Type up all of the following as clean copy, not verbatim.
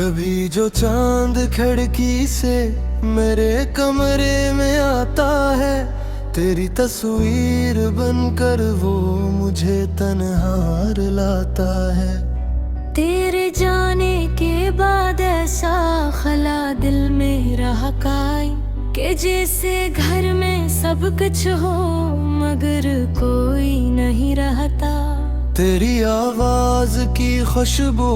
कभी जो चांद खिड़की से मेरे कमरे में आता है, तेरी तस्वीर बनकर वो मुझे तन्हार लाता है। तेरे जाने के बाद ऐसा खला दिल में रहा कायम कि जैसे घर में सब कुछ हो मगर कोई नहीं रहता। तेरी आवाज की खुशबू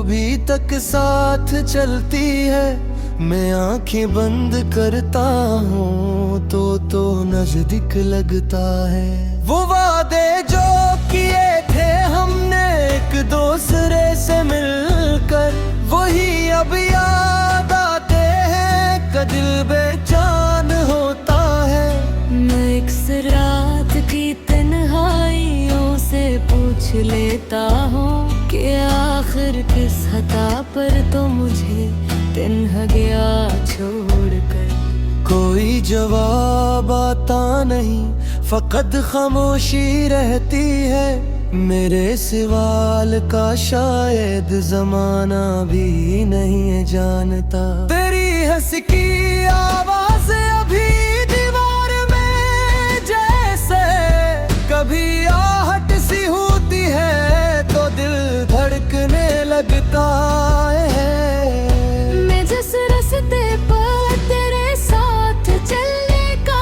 भी तक साथ चलती है। मैं आंखें बंद करता हूँ तो नजदीक लगता है। वो वादे जो किए थे हमने एक दूसरे से मिलकर, वही अब याद आते हैं का दिल बेचैन होता है। मैं एक रात की तन्हाइयों से पूछ लेता हूँ कि आखिर किस खता पर तो मुझे तन्हा गया छोड़कर। कोई जवाब आता नहीं, फकत खामोशी रहती है। मेरे सवाल का शायद जमाना भी नहीं जानता। तेरी हंसी की आवाज अभी दीवार में जैसे कभी आहट सी होती है तो दिल धड़कने लगता है। मैं जिस रास्ते पर तेरे साथ चलने का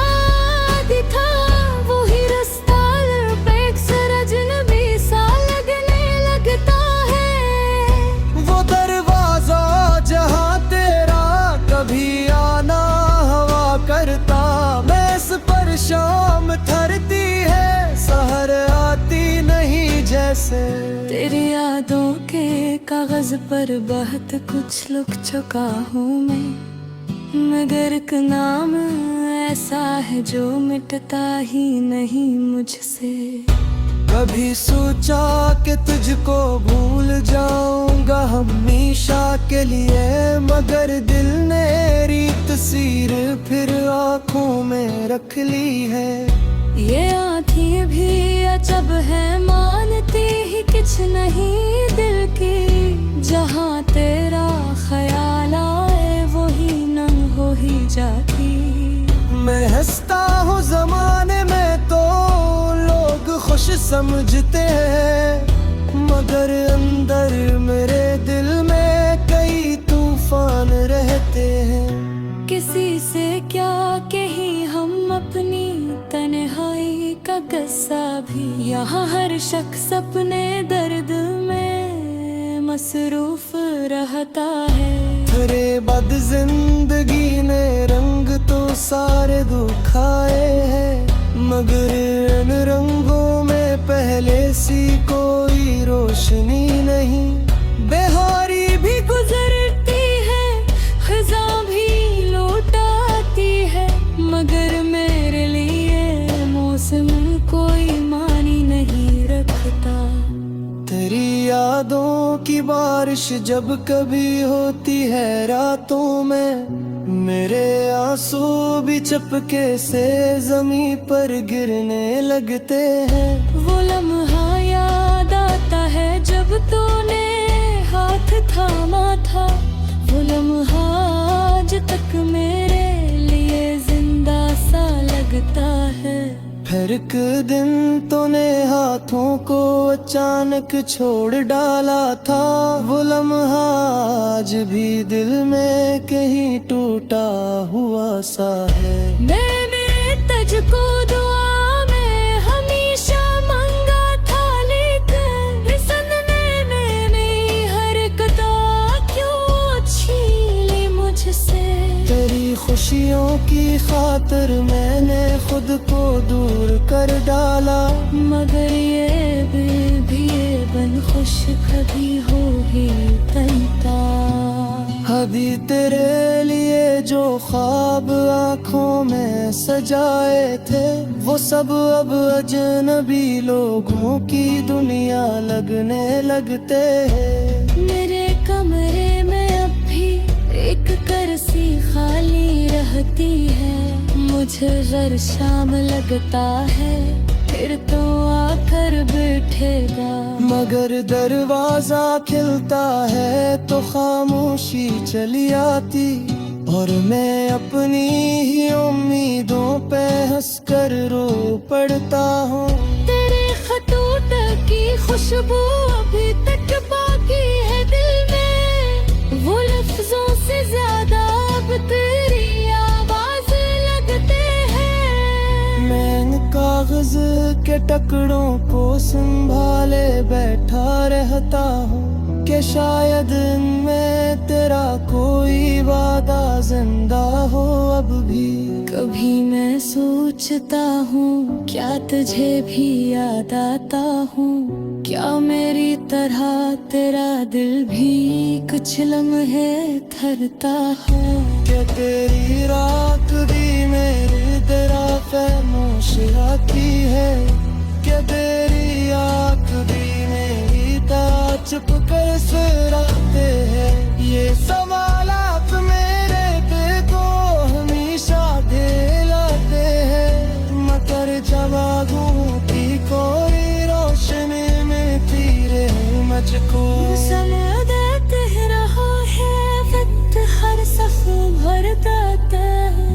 आदी था, वही रास्ता पे एक अजनबी सा लगने लगता है। वो दरवाजा जहाँ तेरा कभी आना हवा करता, मैं इस पर शाम ठहरती है, सहर आती नहीं जैसे। तेरी यादों के कागज पर बहुत कुछ लिख चुका हूँ मैं, मगर एक नाम ऐसा है जो मिटता ही नहीं मुझसे। कभी सोचा कि तुझको भूल जाऊंगा हमेशा के लिए, मगर दिल ने रीत तस्वीर फिर आंखों में रख ली है। ये आँखें भी अजब है, मानती ही कुछ नहीं दिल की। जहाँ तेरा ख्याल आए वही नंग हो ही जाती। मैं हंसता हूँ जमाने में तो लोग खुश समझते हैं, मगर अंदर मेरे दिल में कई तूफान रहते हैं। किसी से क्या कही हम अपनी तन्हाई का गस्सा भी, यहाँ हर शख्स अपने दर्द में मसरूफ रहता है। तेरे बाद जिंदगी ने रंग तो सारे दुखाए हैं, मगर इन रंगों में पहले सी कोई रोशनी नहीं। बेहारी भी गुजरती है, खज़ां भी लौट आती है, मगर मेरे लिए मौसम कोई मानी नहीं रखता। तेरी यादों की बारिश जब कभी होती है रातों में, मेरे आंसू भी चपके से जमीन पर गिरने लगते हैं। वो लम्हा याद आता है जब तूने हाथ थामा था, वो लम्हा आज तक मेरे लिए जिंदा सा लगता है। फिर एक दिन तूने हाथों को अचानक छोड़ डाला था, वो लम्हा आज भी दिल में कहीं टूटा हुआ सा है। मैंने तुझको दुआ में हमेशा मांगा था, लेकिन रिसने मैंने हरकत क्यों छीन ली मुझसे। तेरी खुशियों की खातिर मैंने खुद को दूर कर डाला, मगर ये भी बन खुश कभी हो ही बनता। अभी तेरे लिए जो ख्वाब आँखों में सजाए थे, वो सब अब अजनबी लोगों की दुनिया लगने लगते हैं। मेरे कमरे में अब भी एक कुर्सी खाली रहती है, मुझे हर शाम लगता है फिर तो आकर बैठेगा। मगर दरवाजा खिलता है तो खामोशी चली आती, और मैं अपनी ही उम्मीदों पे हंसकर रो पड़ता हूँ। तेरे खतूत की खुशबू अभी तक बाकी है दिल में, वो लफ्जों से ज्यादा अब तेरी आवाज लगते हैं। मैं इन कागज के टुकड़ों को संभाले बैठा रहता हूँ कि शायद इनमें तेरा कोई वादा जिंदा हो अब भी। कभी मैं सोचता हूँ क्या तुझे भी याद आता हूँ, क्या मेरी तरह तेरा दिल भी कुछ लम्हे ठहरता है। कि तेरी रात भी मेरी तरह खामोश आती है, कि तेरी आँख भी मेरी तरह चुप कर सराते हैं। ये सवालात मेरे दिल को हमेशा दिलाते हैं, मगर जवाबों की कोई रोशनी में तेरे मुझको समय देते रहा है वक्त हर सफ़र भर देता है।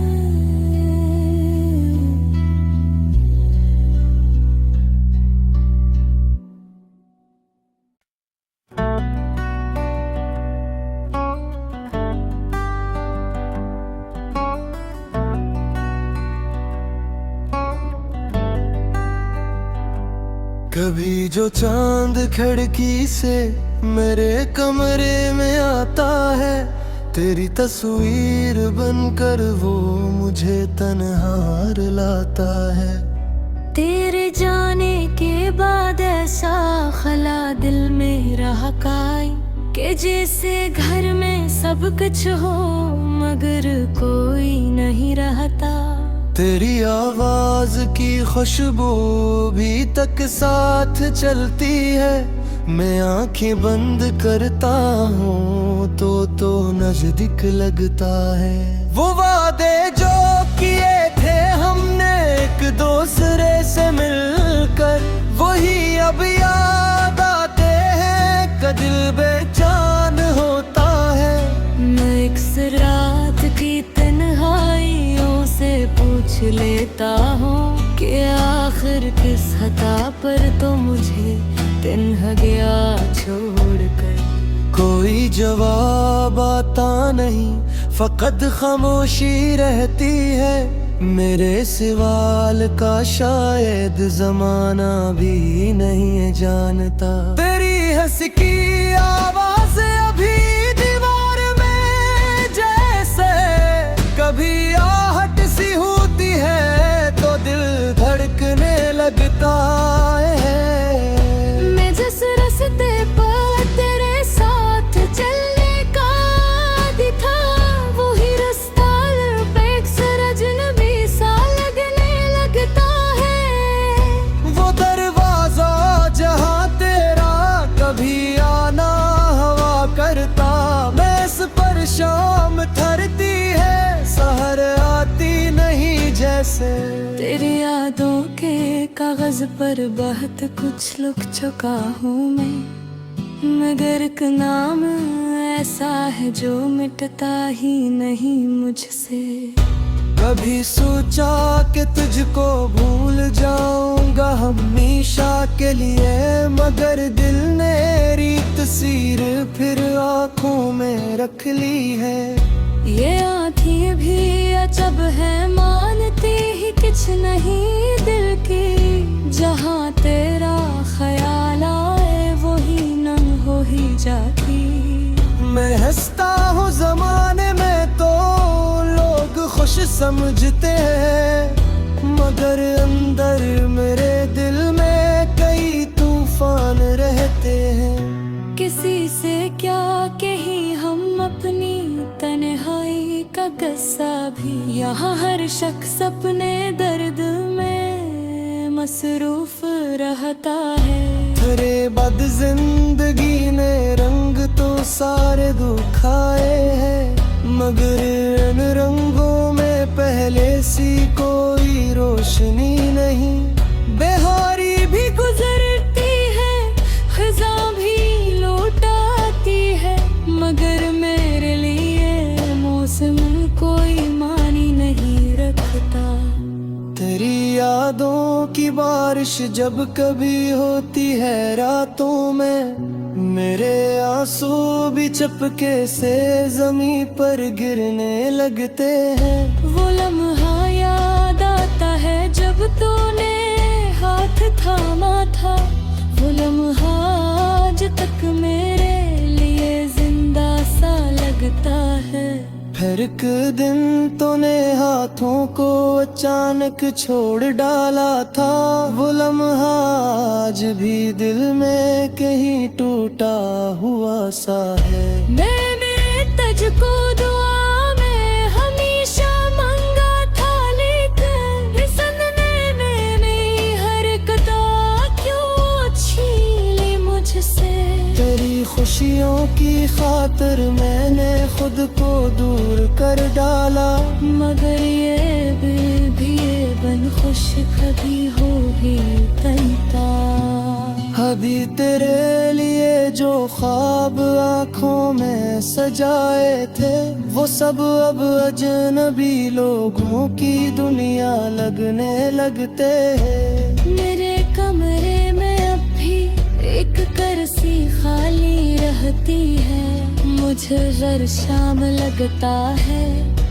कभी जो चांद खिड़की से मेरे कमरे में आता है, तेरी तस्वीर बनकर वो मुझे तन्हार लाता है। तेरे जाने के बाद ऐसा खला दिल में रहा कायम, कि जैसे घर में सब कुछ हो मगर कोई नहीं रहता। तेरी आवाज की खुशबू भी तक साथ चलती है, मैं आंखें बंद करता हूँ तो नजदीक लगता है। वो वादे जो किए थे हमने एक दूसरे से मिलकर, वही अब याद आते हैं का दिल बेजान होता है। मैं एक रात की तन्हाइयों से पूछ लेता हूँ कि आखिर किस खता पर तो मुझे तन्हा गया छोड़कर। कोई जवाब आता नहीं, फकत खामोशी रहती है। मेरे सवाल का शायद जमाना भी नहीं जानता। तेरी हंसी की आवाज अभी दीवार में जैसे कभी आहट सी होती है तो दिल धड़कने लगता है। मैं जिस रास्ते पर तेरे साथ चलने का आदी था, वही रास्ता एक अजनबी सा लगने लगता है। वो दरवाजा जहाँ तेरा कभी आना हवा करता, मैं इस पर शाम ठहरती है, सहर आती नहीं जैसे। तेरी यादों के कागज पर बहुत कुछ लिख चुका हूँ मैं, मगर एक नाम ऐसा है जो मिटता ही नहीं मुझसे। कभी सोचा कि तुझको भूल जाऊंगा हमेशा के लिए, मगर दिल ने रीत तस्वीर फिर आँखों में रख ली है। ये आँखें भी अजब है, मानती ही कुछ नहीं दिल की, जहाँ तेरा ख्याल आए वही नम हो ही जाती। मैं हंसता हूँ जमाने में तो लोग खुश समझते हैं, मगर अंदर मेरे दिल में कई तूफान रहते हैं। किसी से क्या कही हम अपनी तन्हाई का गस्सा भी, यहाँ हर शख्स अपने दर्द में मसरूफ रहता है। तेरे बाद जिंदगी ने रंग तो सारे दुखाए हैं, मगर इन रंगों में पहले सी कोई रोशनी नहीं। बेहाल यादों की बारिश जब कभी होती है रातों में, मेरे आंसू भी चपके से जमीन पर गिरने लगते हैं। वो लम्हा याद आता है जब तूने हाथ थामा था, वो लम्हा आज तक मेरे लिए जिंदा सा लगता है। फिर एक दिन तूने हाथों को अचानक छोड़ डाला था, वो लम्हा आज भी दिल में कहीं टूटा हुआ सा है। मैंने तुझको दुआ में हमेशा मांगा था, लेकिन सदमे में मेरी हरकतें क्यों छीनी मुझसे। तेरी खुशियों की खातिर मैंने खुद को दूर कर डाला, मगर ये भी ये बन खुश कभी होगी तन्ता। अभी तेरे लिए जो ख्वाब आँखों में सजाए थे, वो सब अब अजनबी लोगों की दुनिया लगने लगते हैं। मेरे कमरे में अब भी एक कुर्सी खाली रहती है, मुझे हर शाम लगता है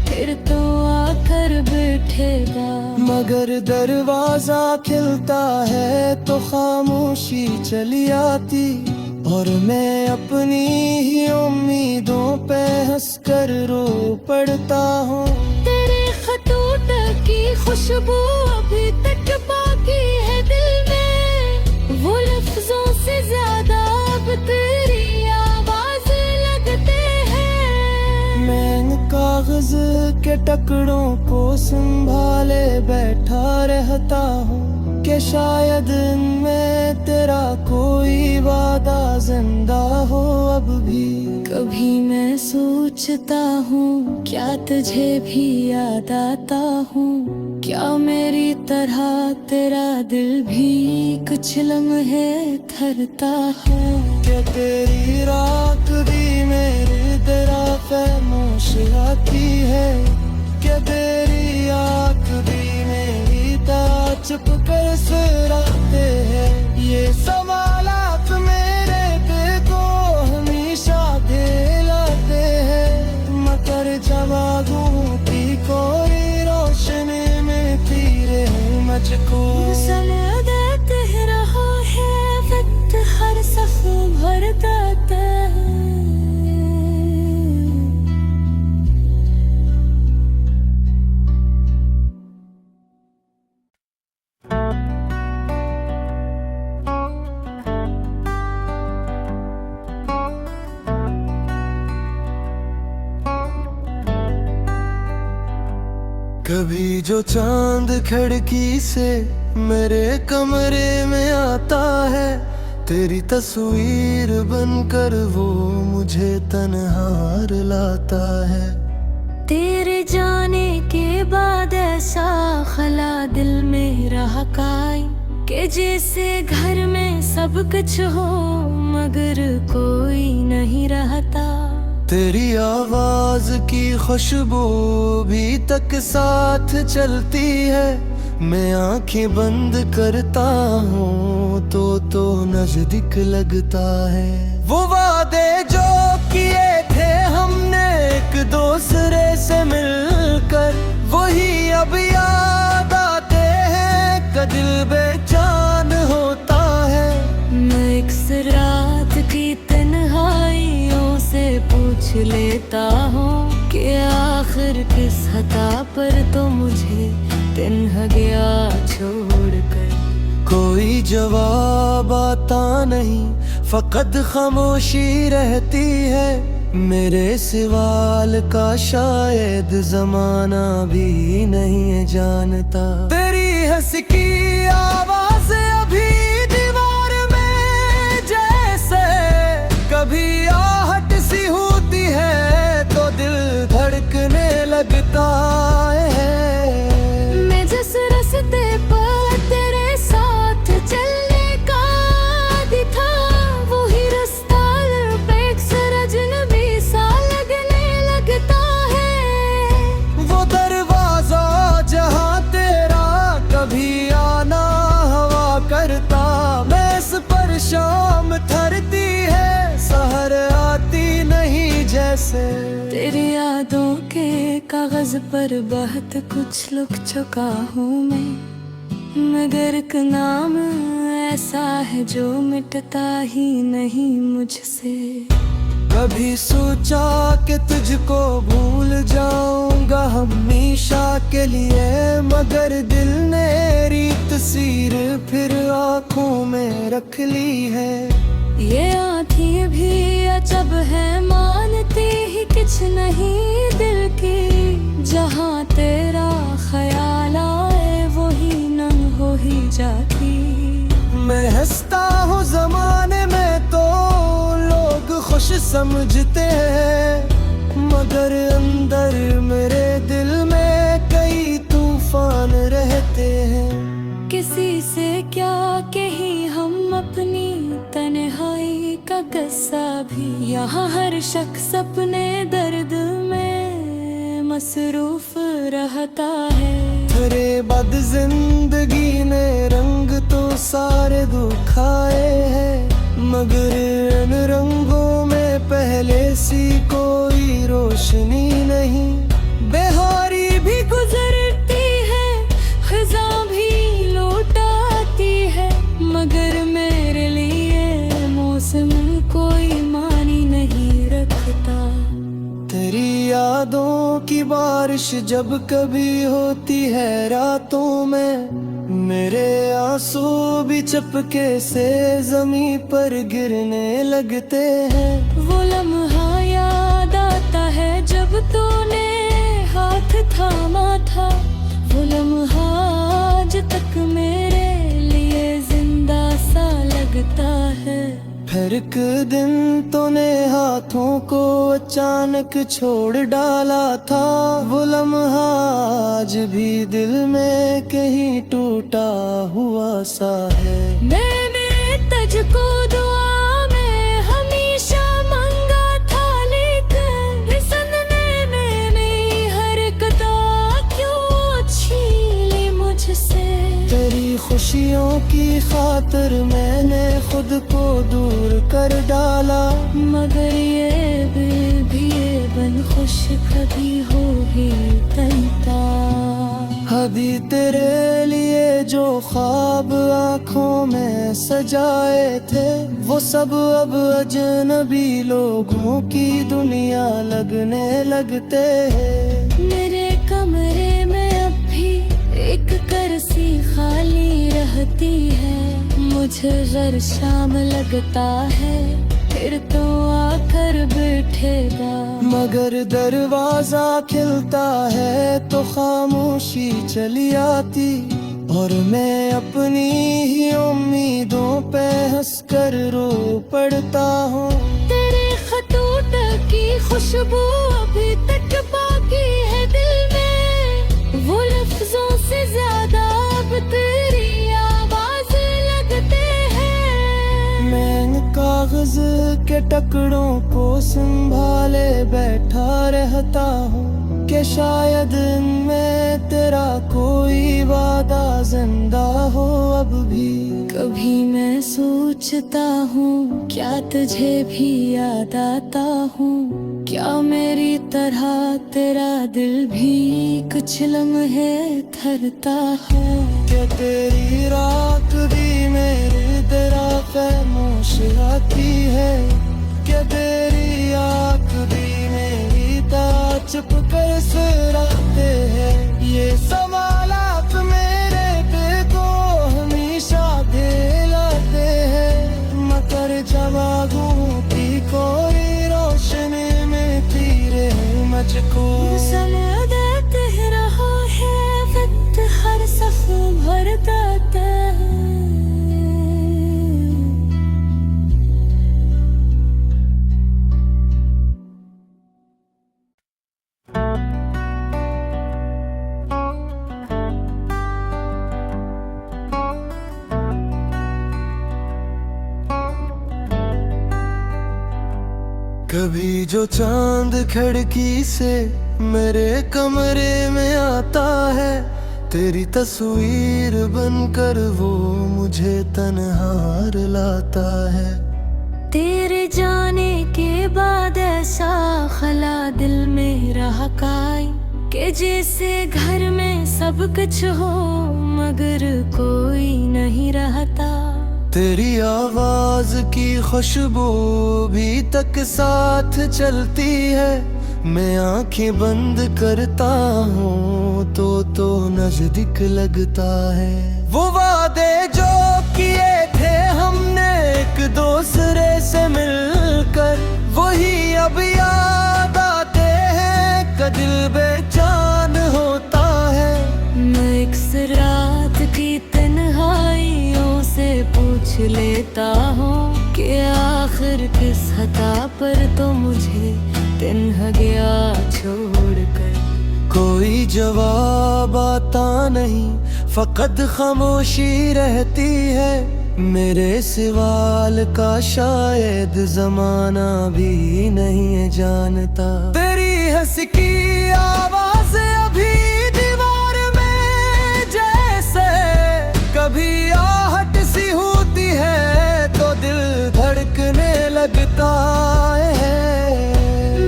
फिर तो आकर बैठेगा। मगर दरवाजा खिलता है तो खामोशी चली आती, और मैं अपनी ही उम्मीदों पे हंसकर रो पड़ता हूँ। तेरे खतूट की खुशबू अभी तक बाकी है दिल में, वो लफ्जों से ज्यादा अब तेरी आवाज लगते हैं। मैं इन कागज के टुकड़ों को संभाले बैठा रहता हूँ कि शायद इनमें तेरा कोई वादा जिंदा हो अब भी। कभी मैं सोचता हूँ क्या तुझे भी याद आता हूँ, क्या मेरी तरह तेरा दिल भी कुछ लम्हे ठहरता है। कि तेरी रात भी मेरी तरह खामोश आती है, कि तेरी आँख भी मेरी तरह चुप कर सराते हैं। ये सवालात मेरे दिल को हमेशा दिलाते हैं, मगर जवाबों की कोई रोशनी मिलती रहे मुझको। समय देते रहा है वक्त हर सफ़र भर देता है। कभी जो चांद खिड़की से मेरे कमरे में आता है, तेरी तस्वीर बनकर वो मुझे तन्हार लाता है। तेरे जाने के बाद ऐसा खला दिल में रहा कायम, कि जैसे घर में सब कुछ हो मगर कोई नहीं रहता। तेरी आवाज की खुशबू भी तक साथ चलती है, मैं आंखें बंद करता हूँ तो नजदीक लगता है। वो वादे जो किए थे हमने एक दूसरे से मिलकर, वही अब याद आते हैं का दिल बेचैन होता है। मैं एक रात की तन्हाइयों से पूछ लेता हूँ कि आखिर किस खता पर तो मुझे तन्हा गया छोड़कर। कोई जवाब आता नहीं, फकत खामोशी रहती है। मेरे सवाल का शायद जमाना भी नहीं जानता। तेरी हंसी की आवाज अभी दीवार में जैसे कभी आहट सी होती है तो दिल धड़कने लगता है। मैं जिस रास्ते पर तेरे साथ चलने का आदी था, वही रास्ता पे अक्सर अजनबी सा लगने लगता है। वो दरवाजा जहाँ तेरा कभी कागज पर बहुत कुछ लिख चुका हूँ मगर एक नाम ऐसा है जो मिटता ही नहीं मुझसे। कभी सोचा कि तुझको भूल जाऊंगा हमेशा के लिए, मगर दिल ने रीत तस्वीर फिर आँखों में रख ली है। ये आँखें भी अजब है, मानती ही कुछ नहीं दिल की। जहाँ तेरा ख्याल आए वही नंग हो ही जाती। मैं हंसता हूँ जमाने में तो लोग खुश समझते हैं, मगर अंदर मेरे दिल में कई तूफान रहते हैं। किसी से क्या कहीं हम अपनी तन्हाई का किस्सा भी, यहाँ हर शख्स अपने दर्द में मसरूफ रहता है। तेरे बाद जिंदगी ने रंग तो सारे दुखाए हैं, मगर इन रंगों में पहले सी कोई रोशनी नहीं। बेहारी भी गुजरती है, खिज़ां भी लौट आती है, मगर मेरे लिए मौसम कोई मानी नहीं रखता। तेरी यादों की बारिश जब कभी होती है रातों में, मेरे आंसू भी चपके से जमीन पर गिरने लगते हैं। वो लम्हा याद आता है जब तूने हाथ थामा था, वो लम्हा आज तक मेरे लिए जिंदा सा लगता है। फिर एक दिन तूने हाथों को अचानक छोड़ डाला था, वो लम्हा आज भी दिल में कहीं टूटा हुआ सा है। मैंने तुझको दुआ में हमेशा मांगा था, लेकिन सनने मैंने हरकत क्यों छीनी मुझसे। तेरी खुशियों की खातिर मैंने खुद को दूर कर डाला, मगर ये भी ये बन खुश कभी हो ही तनता। अभी तेरे लिए जो ख्वाब आँखों में सजाए थे, वो सब अब अजनबी लोगों की दुनिया लगने लगते हैं। मेरे कमरे में अब भी एक कुर्सी खाली रहती है, मुझे हर शाम लगता है फिर तो आकर बैठेगा। मगर दरवाजा खिलता है तो खामोशी चली आती, और मैं अपनी ही उम्मीदों पे हंसकर रो पड़ता हूँ। तेरे खतूत की खुशबू अभी तक बाकी है दिल में, वो लफ्जों से ज्यादा अब तेरी आवाज लगते हैं। मैं इन कागज के टुकड़ों को संभाले बैठा रहता हूँ कि शायद इनमें तेरा कोई वादा जिंदा हो अब भी। कभी मैं सोचता हूँ क्या तुझे भी याद आता हूँ, क्या मेरी तरह तेरा दिल भी कुछ लम्हे ठहरता है। कि तेरी रात भी मेरी तरह खामोश आती है, कि तेरी आँख भी मेरी तरह चुप कर सराते हैं। ये सवालात मेरे दिल को हमेशा दिलाते हैं, मगर जवाबों की कोई रोशनी में तीरे मुझको। समय देते रहा है वक्त हर सफ़र भर देता है। कभी जो चांद खिड़की से मेरे कमरे में आता है, तेरी तस्वीर बनकर वो मुझे तन्हार लाता है। तेरे जाने के बाद ऐसा खला दिल में रहा कायम कि जैसे घर में सब कुछ हो मगर कोई नहीं रहता। तेरी आवाज की खुशबू भी तक साथ चलती है। मैं आंखें बंद करता हूँ तो नजदीक लगता है। वो वादे जो किए थे हमने एक दूसरे से मिलकर, वही अब याद आते हैं का दिल बेचैन होता है। मैं एक रात की तन्हाइयों से पूछ लेता हूँ कि आखिर किस खता पर तो मुझे तन्हा गया छोड़कर। कोई जवाब आता नहीं, फकत खामोशी रहती है। मेरे सवाल का शायद जमाना भी नहीं जानता। तेरी हंसी की आवाज अभी दीवार में जैसे कभी आहट सी होती है तो दिल धड़कने लगता है।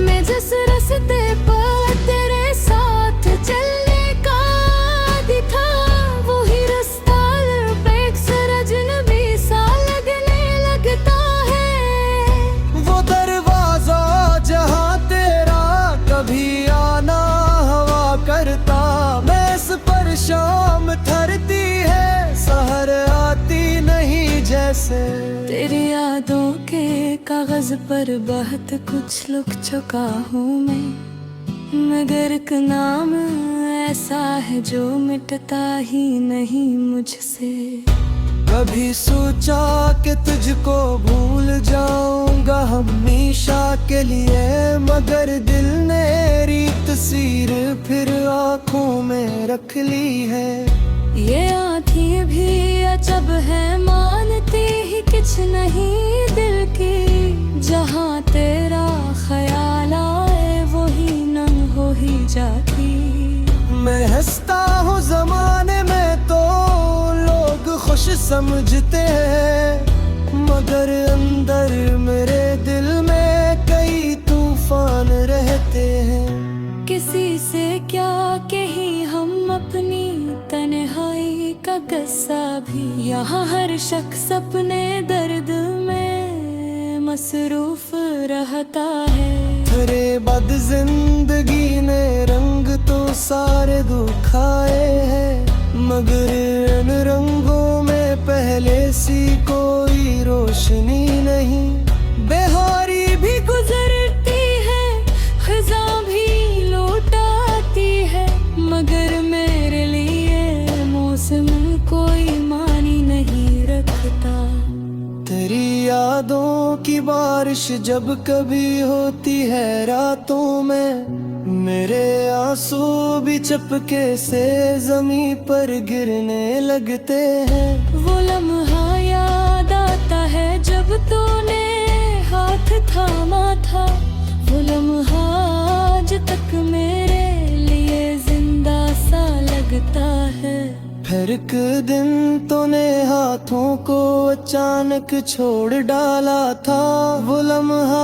मैं जिस रास्ते पर तेरे साथ चलने का आदी था, वही रास्ता एक अजनबी सा लगने लगता है। वो दरवाजा जहाँ तेरा कभी आना हवा करता, मैं इस पर शाम ठहरती है, सहर आती नहीं जैसे। तेरी यादों के कागज पर बहुत कुछ लिख चुका हूँ मैं, मगर एक नाम ऐसा है जो मिटता ही नहीं मुझसे। कभी सोचा कि तुझको भूल जाऊंगा हमेशा के लिए, मगर दिल ने रीत तस्वीर फिर आंखों में रख ली है। ये आँखें भी अजब है, मानती ही कुछ नहीं दिल की। जहाँ तेरा ख्याल आए वही नंग हो ही जाती। मैं हंसता हूँ जमाने में तो लोग खुश समझते हैं, मगर अंदर मेरे दिल में कई तूफान रहते हैं। किसी से क्या कही हम अपनी तन्हाई का किस्सा भी, यहाँ हर शख्स अपने दर्द में मसरूफ रहता है। तेरे बाद जिंदगी ने रंग तो सारे दुखाए हैं, मगर इन रंगों में पहले सी कोई रोशनी नहीं। बेहारी भी गुजरती है, खिज़ां भी लौट आती है, मगर मेरे लिए मौसम कोई मानी नहीं रखता। तेरी यादों की बारिश जब कभी होती है रातों में, मेरे आंसू भी चपके से जमीन पर गिरने लगते हैं। वो लम्हा याद आता है जब तूने हाथ थामा था, वो लम्हा आज तक मेरे लिए जिंदा सा लगता है। फिर एक दिन तूने हाथों को अचानक छोड़ डाला था, वो लम्हा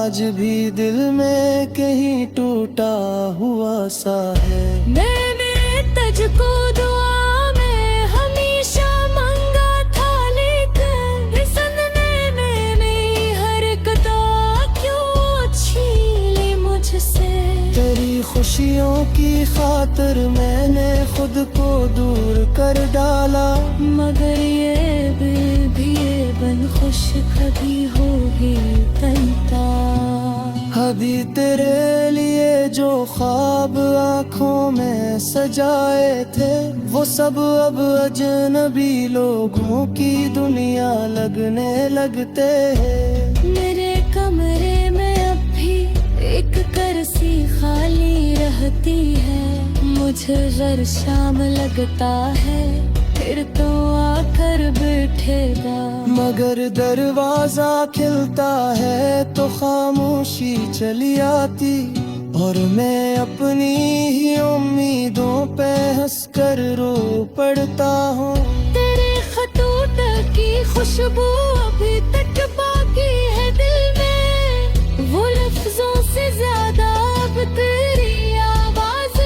आज भी दिल में कहीं टूटा हुआ सा है। मैंने तुझको दुआ में हमेशा मांगा था, लेकिन सदमे में मेरी हरकत क्यों छीनी मुझसे। तेरी खुशियों की खातिर मैंने खुद को दूर कर डाला, मगर ये भी ये बन खुश कभी हो ही तनता। अभी तेरे लिए जो ख्वाब आँखों में सजाए थे, वो सब अब अजनबी लोगों की दुनिया लगने लगते हैं। मेरे कमरे में अब भी एक कुर्सी खाली रहती है, मुझे हर शाम लगता है फिर तो आकर बैठेगा। मगर दरवाजा खिलता है तो खामोशी चली आती, और मैं अपनी ही उम्मीदों पे हंसकर रो पड़ता हूँ। तेरे खतूत की खुशबू अभी तक बाकी है दिल में, वो लफ्जों से ज्यादा अब तेरी आवाज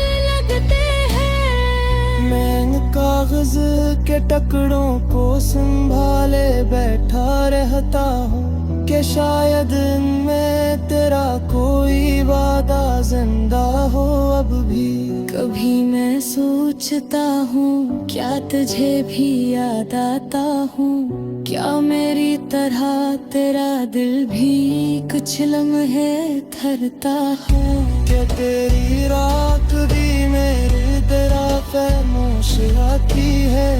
के टुकड़ों को संभाले बैठा रहता हूँ कि शायद इनमें तेरा कोई वादा जिंदा हो अब भी। कभी मैं सोचता हूँ क्या तुझे भी याद आता हूँ, क्या मेरी तरह तेरा दिल भी कुछ लम्हे थरता है। कि तेरी रात भी मेरी तरह खामोश आती है,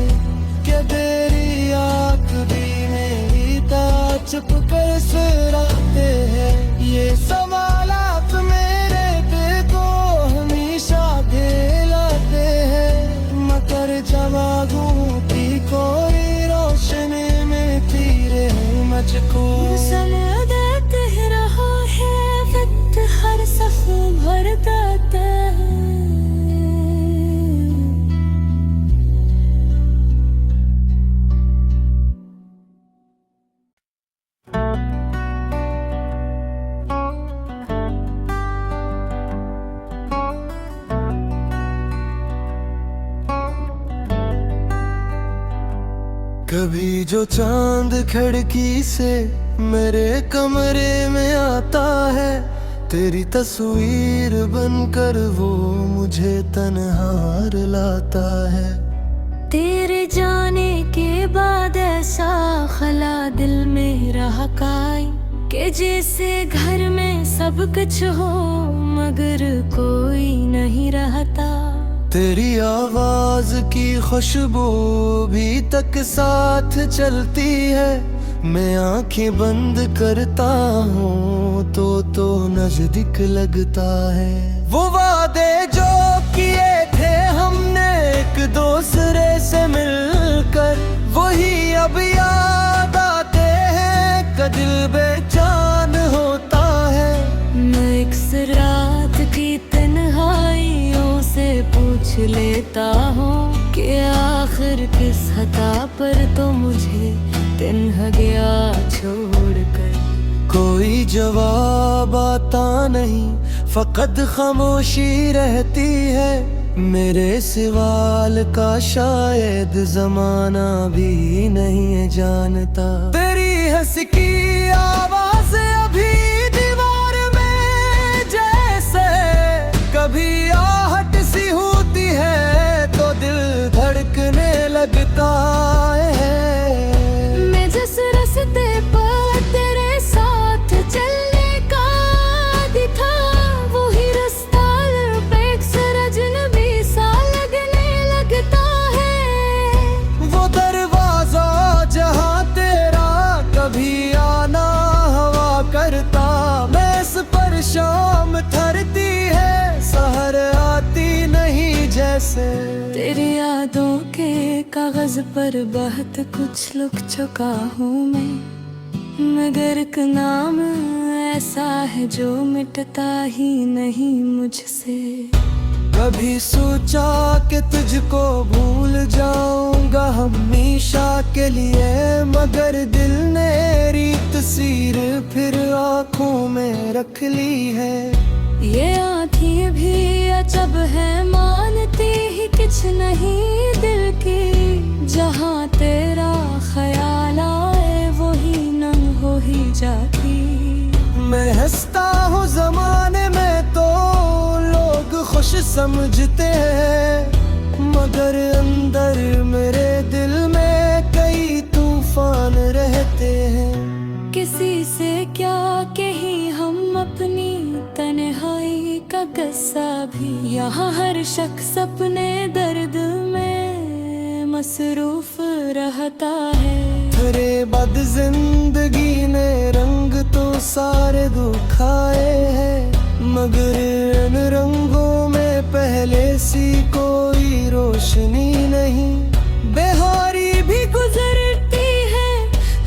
कि तेरी आँख भी मेरी तरह चुप कर सुराते हैं। ये सवालात मेरे दिल को हमेशा घेराते हैं, मगर जवाबों की कोई रोशनी में तीरे मुझको समय देते रहा है, वक्त हर सफ़र भर देता है। कभी जो चांद खिड़की से मेरे कमरे में आता है, तेरी तस्वीर बनकर वो मुझे तन्हार लाता है। तेरे जाने के बाद ऐसा खला दिल में रहा कायम, कि जैसे घर में सब कुछ हो मगर कोई नहीं रहता। तेरी आवाज की खुशबू भी तक साथ चलती है, मैं आंखें बंद करता हूँ तो नजदीक लगता है। वो वादे जो किए थे हमने एक दूसरे से मिलकर, वही अब याद आते हैं का दिल बेचैन होता है। मैं एक रात की तन्हाइयों से पूछ लेता हूँ कि आखिर किस खता पर तो मुझे तन्हा गया छोड़कर। कोई जवाब आता नहीं, फकत खामोशी रहती है। मेरे सवाल का शायद जमाना भी नहीं जानता। तेरी हंस की आवाज अभी दीवार में जैसे कभी आहट सी होती है तो दिल धड़कने लगता है। मैं जिस रास्ते पर तेरे साथ चलने का आदी था, वही रास्ता पे अजनबी सा लगने लगता है। वो दरवाजा जहाँ तेरा कभी आना हवा करता, मैं इस पर शाम थरती है, सहर आती नहीं जैसे। तेरी यादों के कागज पर बहुत कुछ लिख चुका हूँ मैं, मगर एक नाम ऐसा है जो मिटता ही नहीं मुझसे। कभी सोचा कि तुझको भूल जाऊंगा हमेशा के लिए, मगर दिल ने तस्वीर फिर आँखों में रख ली है। ये आँखें भी अजब है, मानती ही कुछ नहीं दिल की। जहाँ तेरा ख्याल आए वही नंग हो ही जाती। मैं हंसता हूँ जमाने में तो लोग खुश समझते हैं, मगर अंदर मेरे दिल में कई तूफान रहते हैं। किसी से क्या कही हम अपनी तन्हाई का गस्सा भी, यहाँ हर शख्स अपने दर्द में मसरूफ रहता है। तेरे बाद जिंदगी ने रंग तो सारे दुखाए हैं, मगर इन रंगों में पहले सी कोई रोशनी नहीं। बेहारी भी गुजरती है,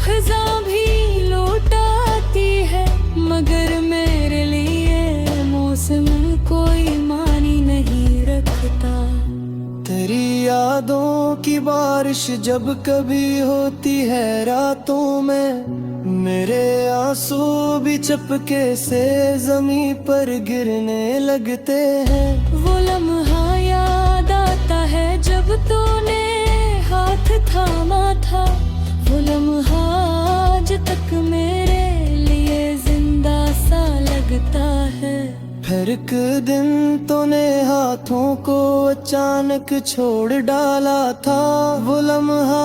खिज़ां भी लौट आती है, मगर मेरे लिए मौसम कोई मानी नहीं रखता। तेरी यादों की बारिश जब कभी होती है रातों में, मेरे आंसू भी चपके से जमीन पर गिरने लगते हैं। वो लम्हा याद आता है जब तूने हाथ एक दिन तूने हाथों को अचानक छोड़ डाला था, वो लम्हा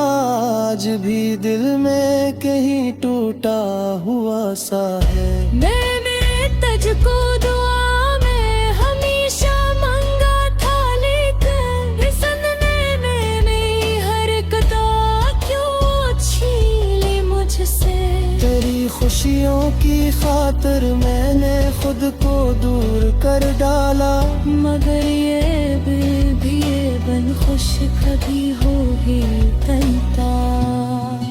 आज भी दिल में कहीं टूटा हुआ सा है। मैंने तुझको दुआ में हमेशा मांगा था, लेकिन इस सदमे में मेरी हरकतें क्यों छीनी मुझसे। तेरी खुशियों की खातिर मैंने खुद को दूर कर डाला, मगर ये भी ये बन खुश कभी होगी तन्हा।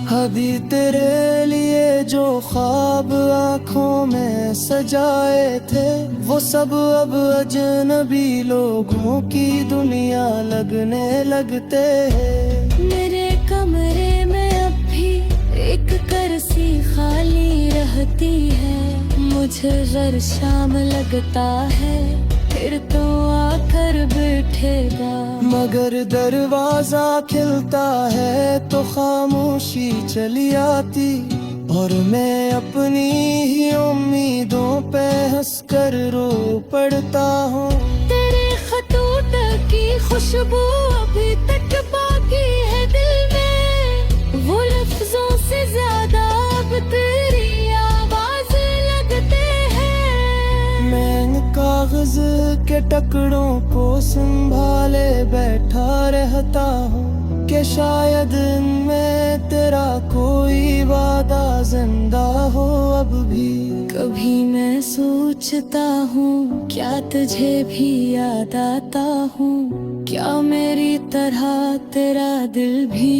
हदी तेरे लिए जो ख्वाब आँखों में सजाए थे, वो सब अब अजनबी लोगों की दुनिया लगने लगते हैं। मेरे कमरे में अब भी एक कुर्सी खाली रहती है, मुझे हर शाम लगता है फिर तो आकर बैठेगा। मगर दरवाजा खिलता है तो खामोशी चली आती, और मैं अपनी ही उम्मीदों पे हंसकर रो पड़ता हूँ। तेरे खतूत की खुशबू अभी तक बाकी है दिल में, वो लफ्जों से ज्यादा अब तेरी आवाज लगते हैं। मैं इन कागज के टुकड़ों को संभाले बैठा रहता हूँ कि शायद इनमें तेरा कोई वादा जिंदा हो अब भी। कभी मैं सोचता हूँ क्या तुझे भी याद आता हूँ, क्या मेरी तरह तेरा दिल भी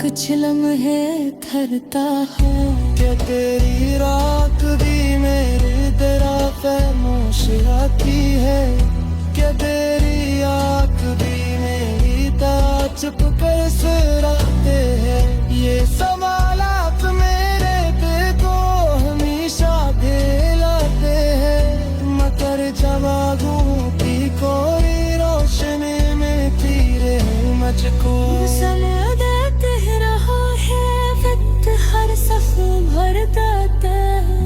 कुछ लम्हे ठहरता है। क्या तेरी रात भी मेरे तेरा खामोश आती है, क्या तेरी आँख भी मेरी तरह चुप कर सराते हैं। ये सवालात मेरे दिल को हमेशा घेराते हैं, मगर जवाबों की कोई रोशनी में तीरे मुझको। देते रहा है वक्त हर सफ़र भर देता है।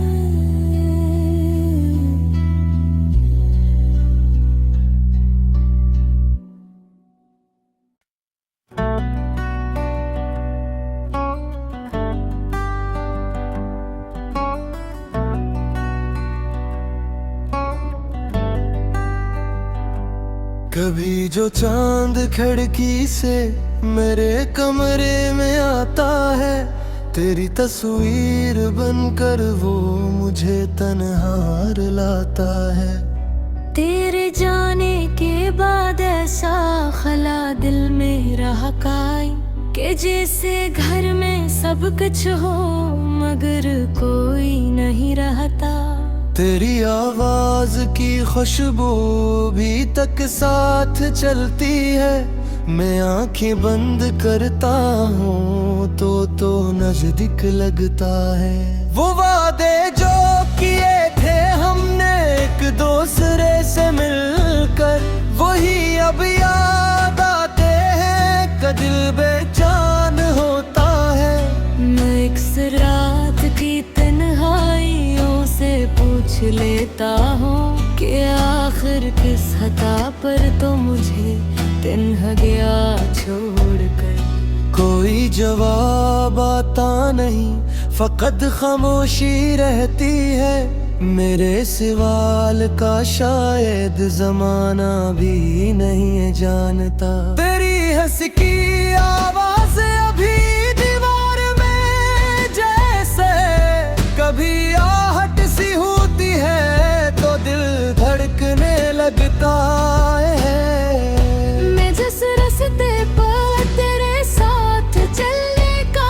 कभी जो चांद खिड़की से मेरे कमरे में आता है, तेरी तस्वीर बनकर वो मुझे तन्हार लाता है। तेरे जाने के बाद ऐसा खला दिल में रहा कायम, कि जैसे घर में सब कुछ हो मगर कोई नहीं रहता। तेरी आवाज की खुशबू भी तक साथ चलती है, मैं आंखें बंद करता हूँ तो नजदीक लगता है। वो वादे जो किए थे हमने एक दूसरे से मिलकर, वही अब याद आते हैं का दिल बेचैन होता है। मैं एक रात की तन्हाइयों से पूछ लेता हूँ कि आखिर किस खता पर तो मुझे तन्हा गया छोड़कर। कोई जवाब आता नहीं, फकत खामोशी रहती है। मेरे सवाल का शायद जमाना भी नहीं जानता। तेरी हंसी की आवाज अभी दीवार में जैसे कभी आहट सी होती है तो दिल धड़कने लगता है। मैं जिस रास्ते पर तेरे साथ चलने का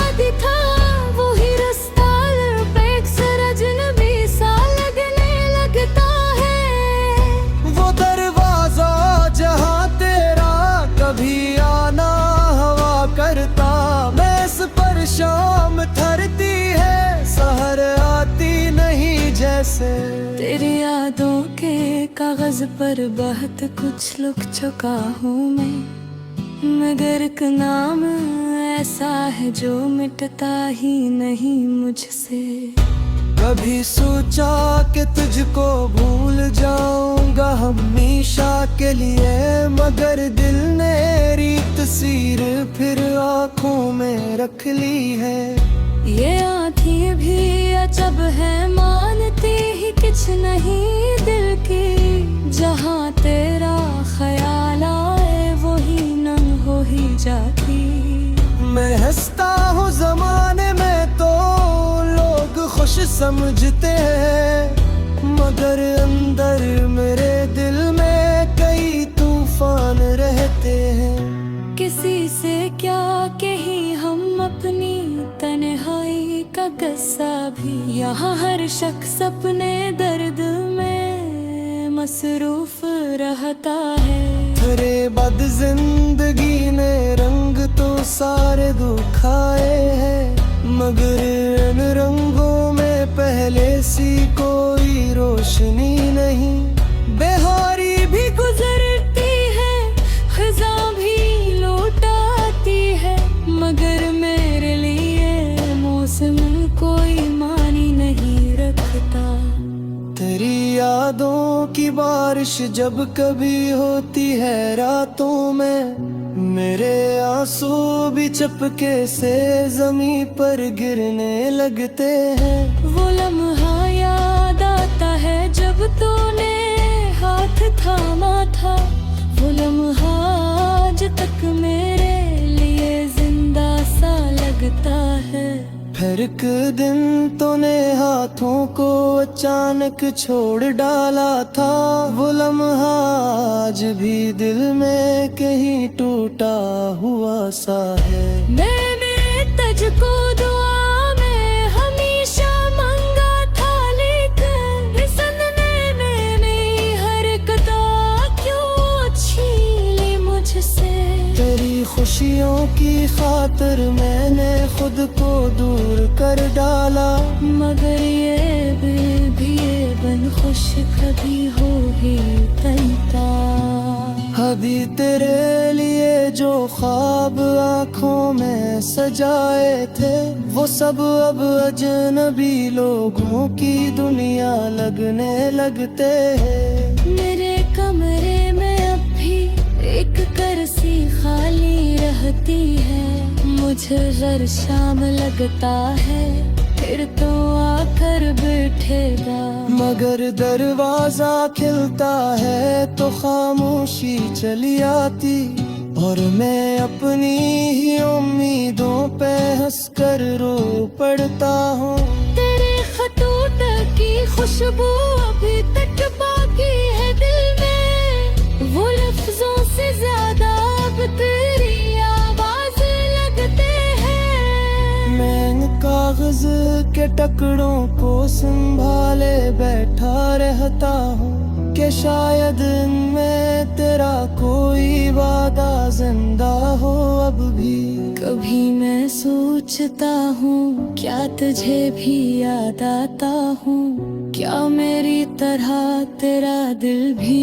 आदी था, वही रास्ता एक अजनबी सा लगने लगता है। वो दरवाजा जहाँ तेरा कभी आना हवा करता, मैं इस पर शाम ठहरती है, सहर आती नहीं जैसे। तेरी यादों के कागज पर बहुत कुछ लिख चुका हूँ मैं, मगर एक नाम ऐसा है जो मिटता ही नहीं मुझसे। कभी सोचा कि तुझको भूल जाऊंगा हमेशा के लिए, मगर दिल ने रीत तस्वीर फिर आंखों में रख ली है। ये आँखें भी अजब है, मानती ही कुछ नहीं दिल की। जहाँ तेरा ख्याल आए वही नंग हो ही जाती। मैं हंसता हूँ जमाने में तो लोग खुश समझते हैं, मगर अंदर मेरे दिल में कई तूफान रहते हैं। किसी से क्या कही हम अपनी तन्हाई का गस्सा भी, यहाँ हर शख्स अपने दर्द में मसरूफ रहता है। तेरे बाद जिंदगी ने रंग तो सारे दुखाए हैं, मगर इन रंगों में पहले सी कोई रोशनी नहीं। बेहारी भी गुजरती है, खज़ां भी लौट आती है, मगर मेरे लिए मौसम कोई मानी नहीं रखता। तेरी यादों की बारिश जब कभी होती है रातों में, मेरे आंसू भी चपके से जमीन पर गिरने लगते हैं। वो लम्हा याद आता है जब तूने हाथ थामा था, वो लम्हा आज तक मेरे लिए जिंदा सा लगता है। फिर एक दिन तूने हाथों को अचानक छोड़ डाला था, वो लम्हा आज भी दिल में कहीं टूटा हुआ सा है। मैंने तुझको दुआ में हमेशा मांगा था, लेकिन सनने मेरी हरकतें क्यों छीन ली मुझसे। तेरी खुशियों की खातिर मैंने खुद को दूर कर डाला, मगर ये भी बन खुश कभी हो ही बनता। अभी तेरे लिए जो ख्वाब आँखों में सजाए थे, वो सब अब अजनबी लोगों की दुनिया लगने लगते हैं। मेरे कमरे में अब भी एक कुर्सी खाली रहती है, मुझे हर शाम लगता है फिर तो आकर बैठेगा। मगर दरवाजा खिलता है तो खामोशी चली आती, और मैं अपनी ही उम्मीदों पे हंसकर रो पड़ता हूँ। तेरे खतूत की खुशबू अभी तक बाकी है दिल में, वो लफ्जों से ज्यादा अब तेरी आवाज लगते हैं। मैं इन कागज के टुकड़ों को संभाले बैठा रहता हूँ कि शायद इनमें तेरा कोई वादा जिंदा हो अब भी। कभी मैं सोचता हूँ क्या तुझे भी याद आता हूँ, क्या मेरी तरह तेरा दिल भी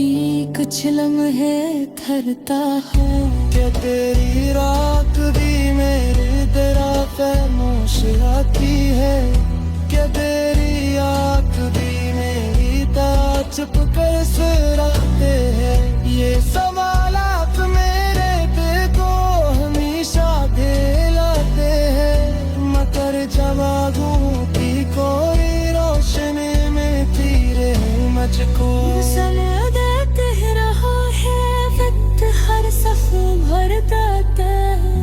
कुछ लम्हे ठहरता है। क्या तेरी रात भी मेरी तरह खामोश आती है, क्या तेरी आँख भी मेरी तरह चुप कर सुराते हैं। ये सवालात मेरे दिल को हमेशा दिलाते हैं, मगर जवाबों की कोई रोशनी में फिरे मुझको। देते रहा है वक्त हर सफ़र भर देता है।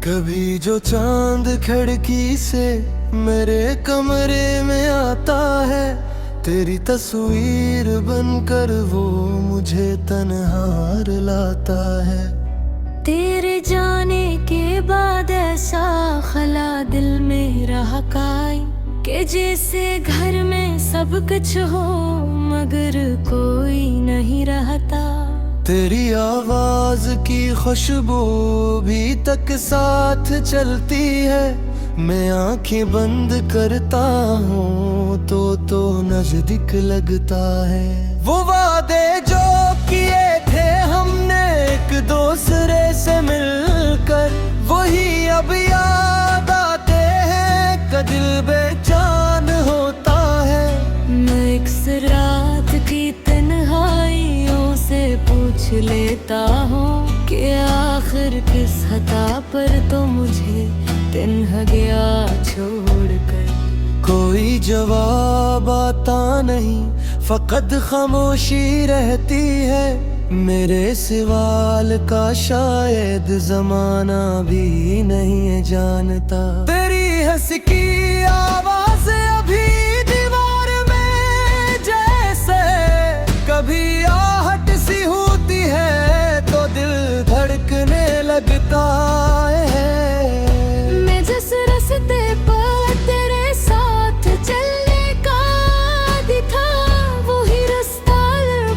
कभी जो चांद खिड़की से मेरे कमरे में आता है, तेरी तस्वीर बनकर वो मुझे तन्हार लाता है। तेरे जाने के बाद ऐसा खला दिल में रहा कायम, कि जैसे घर में सब कुछ हो मगर कोई नहीं रहता। तेरी आवाज की खुशबू भी तक साथ चलती है। मैं आंखें बंद करता हूँ तो नजदीक लगता है। वो वादे जो किए थे हमने एक दूसरे से मिलकर, वही अब याद आते हैं का दिल बेचैन होता है। मैं एक रात की तन्हाइयों से पूछ लेता हूँ कि आखिर किस खता पर तो मुझे तन्हा गया छोड़कर। कोई जवाब आता नहीं, फकत खामोशी रहती है। मेरे सवाल का शायद जमाना भी नहीं जानता। तेरी हंसी की आवाज अभी दीवार में जैसे कभी आहट सी होती है तो दिल धड़कने लगता है। मैं जिस रास्ते पर तेरे साथ चलने का आदी था, वही रास्ता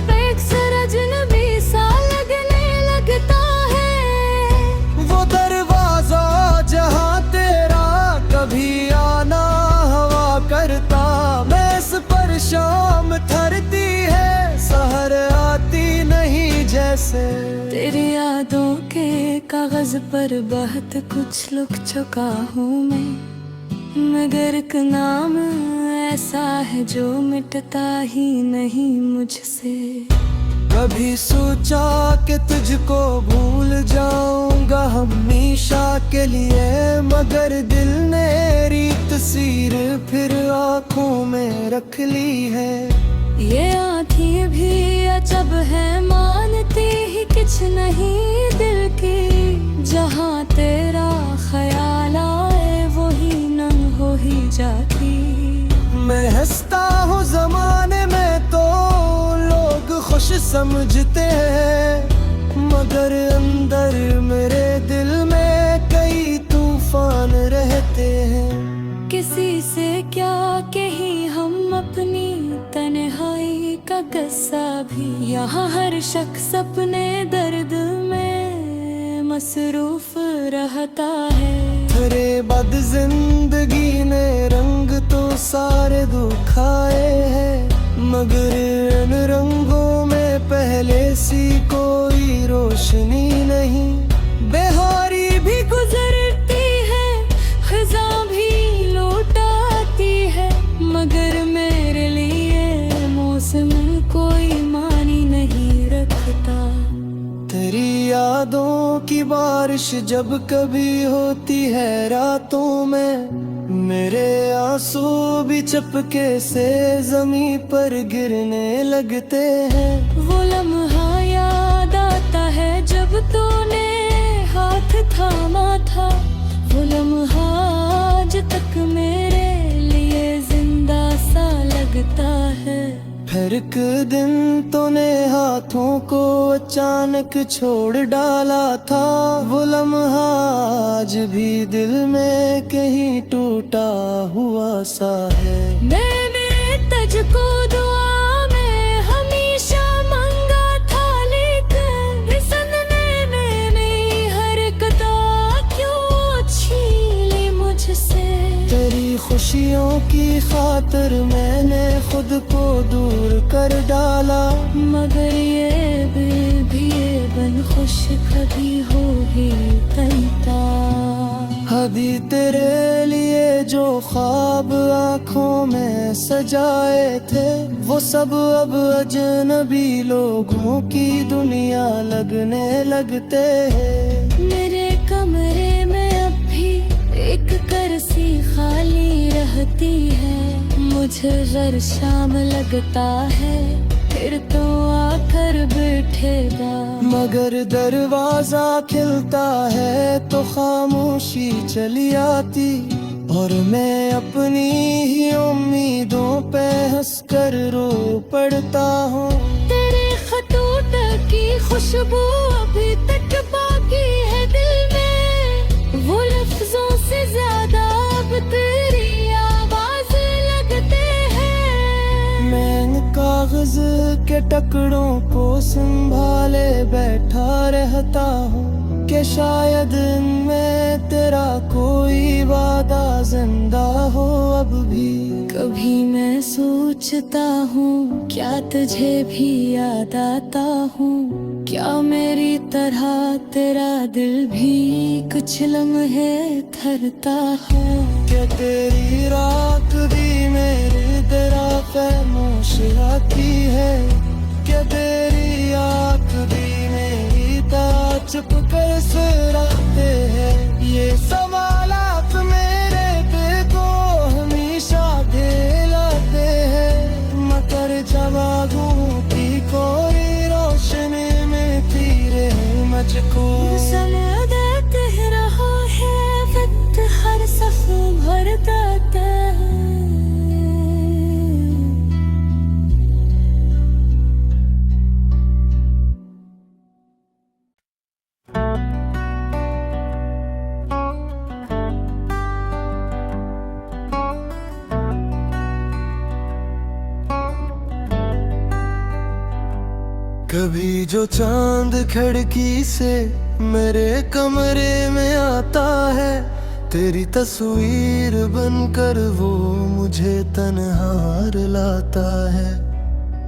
पे अक्सर अजनबी सा लगने लगता है। वो दरवाजा जहाँ तेरा कभी आना हवा करता, मैं इस पर शाम ठहरती है, सहर आती नहीं जैसे। तेरी यादों के कागज पर बहुत कुछ लिख चुका हूँ मैं, मगर एक नाम ऐसा है जो मिटता ही नहीं मुझसे। कभी सोचा कि तुझको भूल जाऊंगा हमेशा के लिए, मगर दिल ने रीत तस्वीर फिर आंखों में रख ली है। ये आँखें भी अजब है, मानती ही कुछ नहीं दिल की। जहाँ तेरा ख्याल आए वही नंग हो ही जाती। मैं हंसता हूँ जमाने में तो लोग खुश समझते हैं, मगर अंदर मेरे दिल में कई तूफान रहते हैं। किसी से क्या कही हम अपनी तन्हाई का गस्सा भी, यहाँ हर शख्स अपने दर्द में मसरूफ रहता है। तेरे बाद जिंदगी ने रंग तो सारे दुखाए हैं, मगर इन रंगों में पहले सी कोई रोशनी नहीं। बेहारी भी गुजरती है, खिज़ां भी लौट आती है, मगर मेरे लिए मौसम कोई मानी नहीं रखता। तेरी यादों की बारिश जब कभी होती है रातों में, मेरे आंसू भी चपके से जमीन पर गिरने लगते हैं। वो लम्हा याद आता है जब तूने हाथ थामा था, वो लम्हा आज तक मेरे लिए जिंदा सा लगता है। फिर एक दिन तूने हाथों को अचानक छोड़ डाला था, वो लम्हा आज भी दिल में कहीं टूटा हुआ सा है। मैंने तुझको दुआ में हमेशा मांगा था, लेकिन सदमे में मेरी हरकतें क्यों छीन ली मुझसे। तेरी खुशियों की खातिर मैंने खुद को दूर कर डाला, मगर ये भी ये बन खुश कभी होगी तनता। हदी तेरे लिए जो ख्वाब आँखों में सजाए थे, वो सब अब अजनबी लोगों की दुनिया लगने लगते हैं। मेरे कमरे में अब भी एक कुर्सी खाली रहती है, मुझे हर शाम लगता है फिर तो आकर बैठेगा। मगर दरवाजा खिलता है तो खामोशी चली आती, और मैं अपनी ही उम्मीदों पे हंसकर रो पड़ता हूँ। तेरे खतूत की खुशबू अभी तक बाकी है दिल में, वो लफ्जों से ज्यादा अब तेरी आवाज लगते हैं। मैं कागज के टुकड़ों को संभाले बैठा रहता हूँ कि शायद इनमें तेरा कोई वादा जिंदा हो अब भी। कभी मैं सोचता हूँ क्या तुझे भी याद आता हूँ, क्या मेरी तरह तेरा दिल भी कुछ लम्हे ठहरता है। क्या तेरी रात भी मेरी तरह खामोश आती है, क्या तेरी आँख भी मेरी तरह चुप कर सराते हैं। ये सवालात मेरे दिल को हमेशा दिलाते हैं, मगर जवाबों की कोई रोशनी मिलती रहे मुझको। समय देते रहा है वक्त हर सफ़र भर देता है। कभी जो चांद खिड़की से मेरे कमरे में आता है, तेरी तस्वीर बनकर वो मुझे तन्हार लाता है।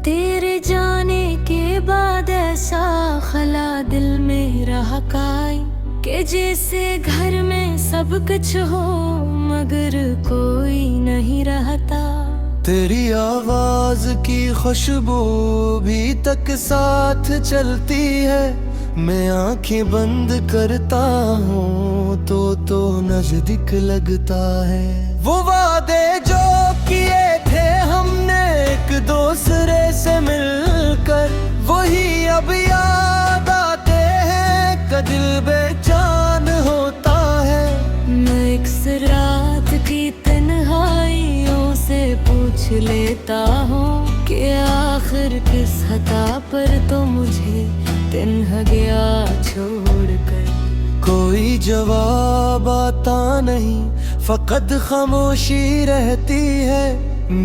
तेरे जाने के बाद ऐसा खला दिल में रहा कायम कि जैसे घर में सब कुछ हो मगर कोई नहीं रहता। तेरी आवाज की खुशबू भी तक साथ चलती है, मैं आंखें बंद करता हूँ तो नजदीक लगता है। वो वादे जो किए थे हमने एक दूसरे से मिलकर, वही अब याद आते हैं का दिल बेचैन होता है। मैं एक रात की तन्हाइयों से पूछ लेता हूँ कि आखिर किस खता पर तो मुझे तन्हा गया छोड़कर। कोई जवाब आता नहीं, फकत खामोशी रहती है।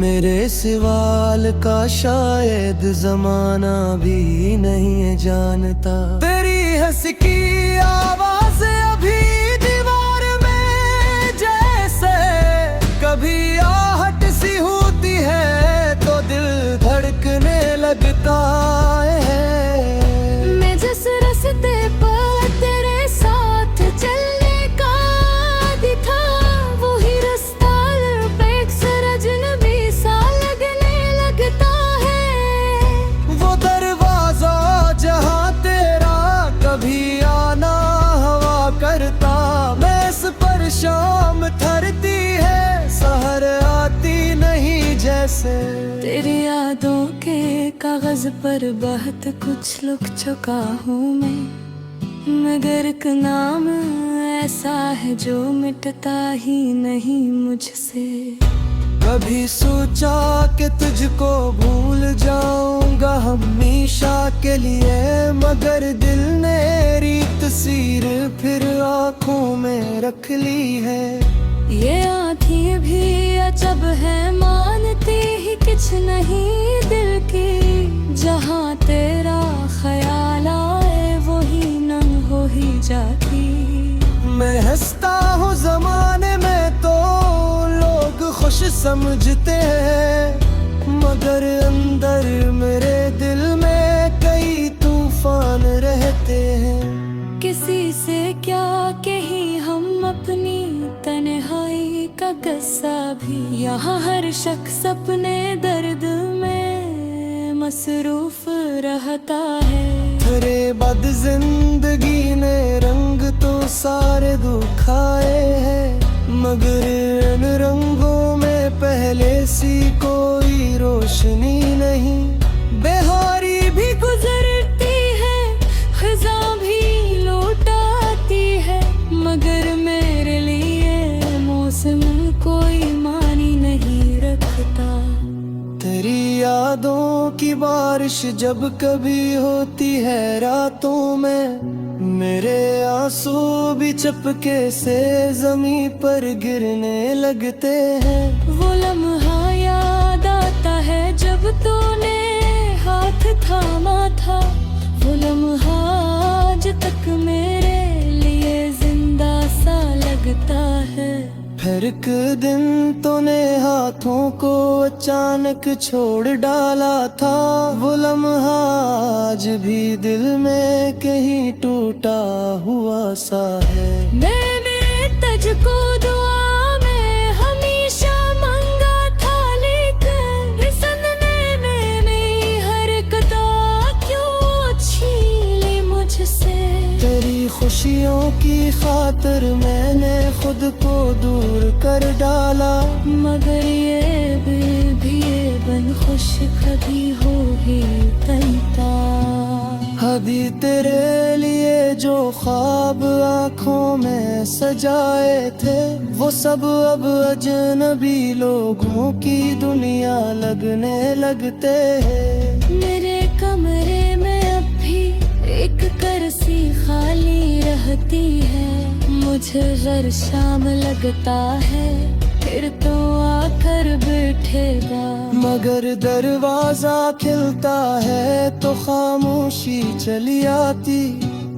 मेरे सवाल का शायद जमाना भी नहीं जानता। तेरी हंसी की आवाज अभी दीवार में जैसे कभी आहट सी होती है तो दिल धड़कने लगता है। मैं जिस रास्ते पर तेरे साथ चलने का दिखा, वही रास्ता पे एक अजनबी सा लगने लगता है। वो दरवाजा जहाँ तेरा कभी आना हवा करता, मैं इस पर शाम ठहरती है सहर आती नहीं जैसे। तेरी यादों के कागज पर बहुत कुछ लिख चुका हूँ मैं, मगर एक नाम ऐसा है जो मिटता ही नहीं मुझसे। कभी सोचा कि तुझको भूल जाऊंगा हमेशा के लिए, मगर दिल ने रीत सीर फिर आँखों में रख ली है। ये आँखें भी अजब है, मानती ही कुछ नहीं दिल की। जहाँ तेरा ख्याल आए वही नंग हो ही जाती। मैं हंसता हूँ जमाने में तो लोग खुश समझते हैं, मगर अंदर मेरे दिल में कई तूफान रहते हैं। किसी से क्या कही हम अपनी तन्हाई का किस्सा भी, यहाँ हर शख्स अपने दर्द में मसरूफ रहता है। तेरे बद जिंदगी ने रंग तो सारे दुखाए हैं, मगर इन रंगों में पहले सी कोई रोशनी नहीं। बेहारी भी गुजरती है, खिज़ां भी लौट आती है, मगर मेरे लिए मौसम कोई मानी नहीं रखता। तेरी यादों की बारिश जब कभी होती है रातों में, मेरे आंसू भी चपके से जमीन पर गिरने लगते हैं। वो लम्हा याद आता है जब तूने एक दिन तूने हाथों को अचानक छोड़ डाला था, वो लम्हा आज भी दिल में कहीं टूटा हुआ सा है। मैंने तुझको दुआ में हमेशा मांगा था, लेकिन सदमे में मेरी हरकतें क्यों छीन ली मुझसे। तेरी खुशियों की खातिर मैंने खुद को दूर कर डाला, मगर ये भी ये बन खुश कभी हो ही बनता। अभी तेरे लिए जो ख्वाब आँखों में सजाए थे, वो सब अब अजनबी लोगों की दुनिया लगने लगते हैं। मेरे कमरे में अब भी एक कुर्सी खाली रहती है, मुझे हर शाम लगता है फिर तो आकर बैठेगा। मगर दरवाजा खिलता है तो खामोशी चली आती,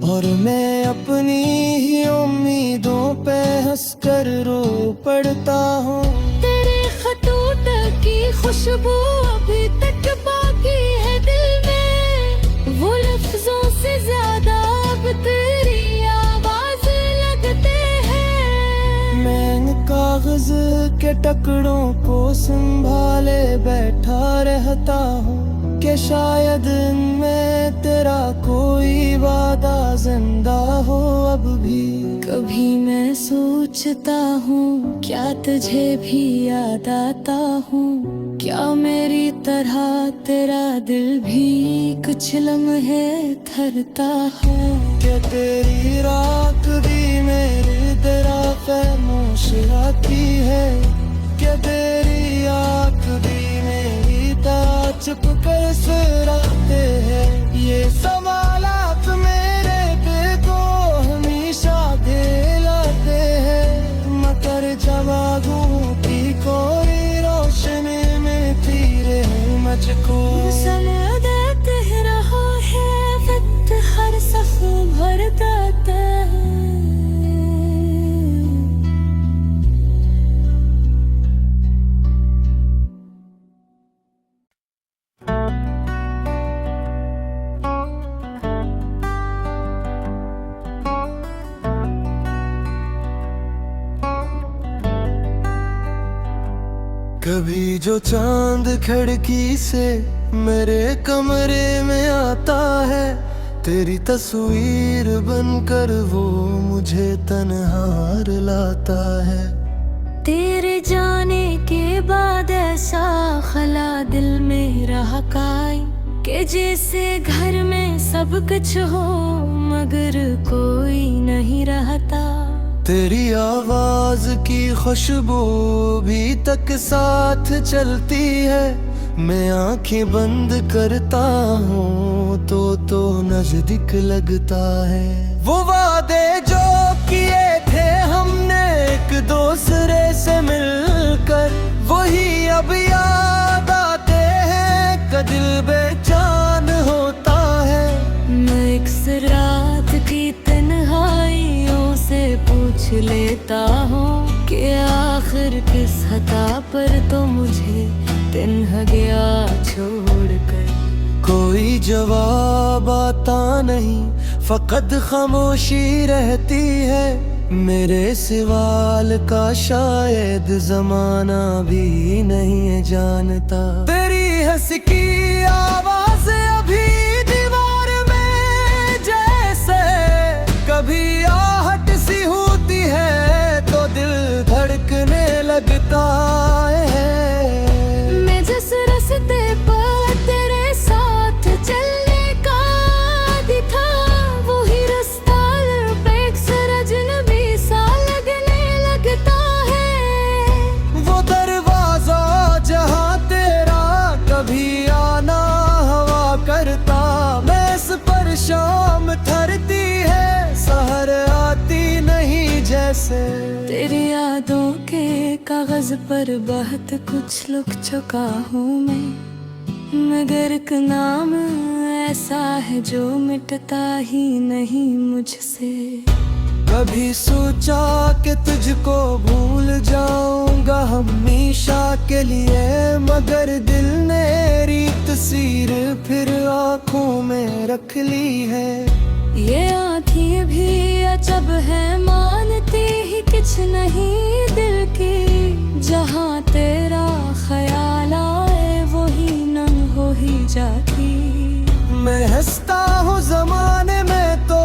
और मैं अपनी ही उम्मीदों पे हंसकर रो पड़ता हूँ। तेरे खतूत की खुशबू अभी तक बाकी है दिल में, वो लफ्जों से ज्यादा अब तेरी आवाज लगते हैं। मैं इन कागज के टुकड़ों को संभाले बैठा रहता हूँ कि शायद इनमें तेरा कोई वादा जिंदा हो अब भी। कभी मैं सोचता हूँ क्या तुझे भी याद आता हूँ, क्या मेरी तरह तेरा दिल भी कुछ लम्हे ठहरता है। कि तेरी रात भी मेरी तरह खामोश आती है, कि तेरी आँख भी मेरी तरह चुप कर सराहते हैं। ये सवालात मेरे दिल को हमेशा दिलाते हैं, मगर जवाबों की कोई रोशनी में फिरे मुझको। समय देते रहा है वक्त हर सफ़र भर देता है। कभी जो चांद खिड़की से मेरे कमरे में आता है, तेरी तस्वीर बनकर वो मुझे तन्हार लाता है। तेरे जाने के बाद ऐसा खला दिल में रहा कायम, कि जैसे घर में सब कुछ हो मगर कोई नहीं रहता। तेरी आवाज की खुशबू भी तक साथ चलती है, मैं आंखें बंद करता हूँ तो नजदीक लगता है। वो वादे जो किए थे हमने एक दूसरे से मिलकर, वही अब याद आते हैं का दिल बेचैन होता है। मैं एक रात की तन्हाइयों से पूछ लेता हूँ कि आखिर किस खता पर तो मुझे तन्हा गया छोड़कर। कोई जवाब आता नहीं, फकत खामोशी रहती है। मेरे सवाल का शायद जमाना भी नहीं जानता। तेरी हंसी की आवाज अभी दीवार में जैसे कभी आहट सी होती है तो दिल धड़कने लगता है। मैं जिस रास्ते पर तेरे साथ चलने का आदी था, वही रास्ता एक अजनबी सा लगने लगता है। वो दरवाजा जहाँ तेरा कभी आना हवा करता, मैं इस पर शाम ठहरती है, सहर आती नहीं जैसे। तेरी यादों के कागज पर बहुत कुछ लिख चुका हूँ मैं, मगर एक नाम ऐसा है जो मिटता ही नहीं मुझसे। कभी सोचा कि तुझको भूल जाऊंगा हमेशा के लिए, मगर दिल ने रीत तस्वीर फिर आंखों में रख ली है। ये आँखें भी अजब है, मानती ही कुछ नहीं दिल की। जहाँ तेरा ख्याल आए वही नंग हो ही जाती। मैं हंसता हूँ जमाने में तो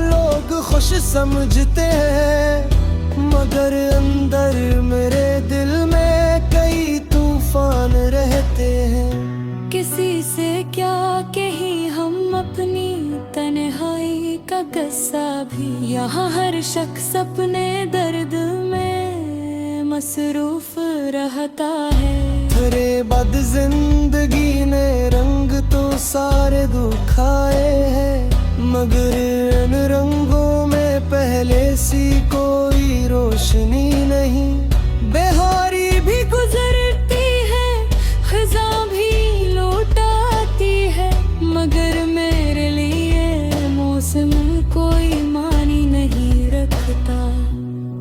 लोग खुश समझते हैं, मगर अंदर मेरे दिल में कई तूफान रहते हैं। किसी से क्या कही हम अपनी तन्हाई का गस्सा भी, यहाँ हर शख्स अपने दर्द में मसरूफ रहता है। तेरे बाद जिंदगी ने रंग तो सारे दुखाए हैं, मगर इन रंगों में पहले सी कोई रोशनी नहीं। बेहारी भी गुजरती है, खिज़ां भी लौट आती है, मगर मेरे लिए मौसम कोई मानी नहीं रखता।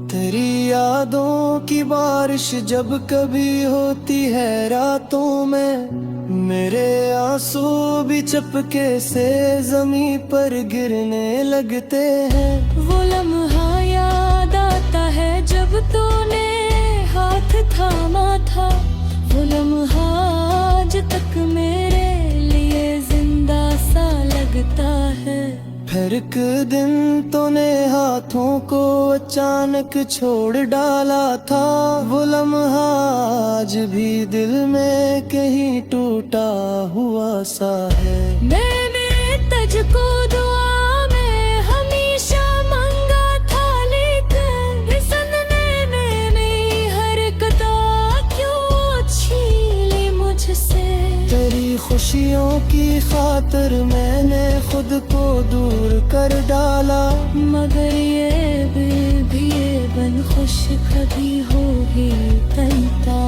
तेरी यादों की बारिश जब कभी होती है रातों में, मेरे आंसू भी चपके से जमीन पर गिरने लगते हैं। वो लम्हा याद आता है जब तूने हाथ थामा था, वो लम्हा आज तक मेरे लिए जिंदा सा लगता है। फिर एक दिन तूने हाथों को अचानक छोड़ डाला था, वो लम्हा आज भी दिल में कहीं टूटा हुआ सा है। मैंने तुझको दुआ में हमेशा मांगा था, लेकिन सदमे ने मेरी हरकतें क्यों छीन ली मुझसे। तेरी खुशियों की खातिर मैंने खुद को दूर कर डाला, मगर ये भी ये बन खुश कभी होगी तैता।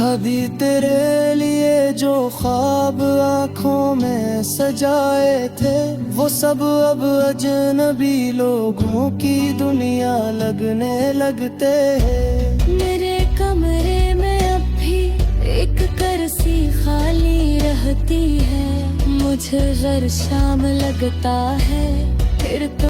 अभी तेरे लिए जो ख्वाब आँखों में सजाए थे, वो सब अब अजनबी लोगों की दुनिया लगने लगते हैं। मेरे कमरे में अब भी एक कुर्सी खाली रहती है, मुझे हर शाम लगता है फिर तो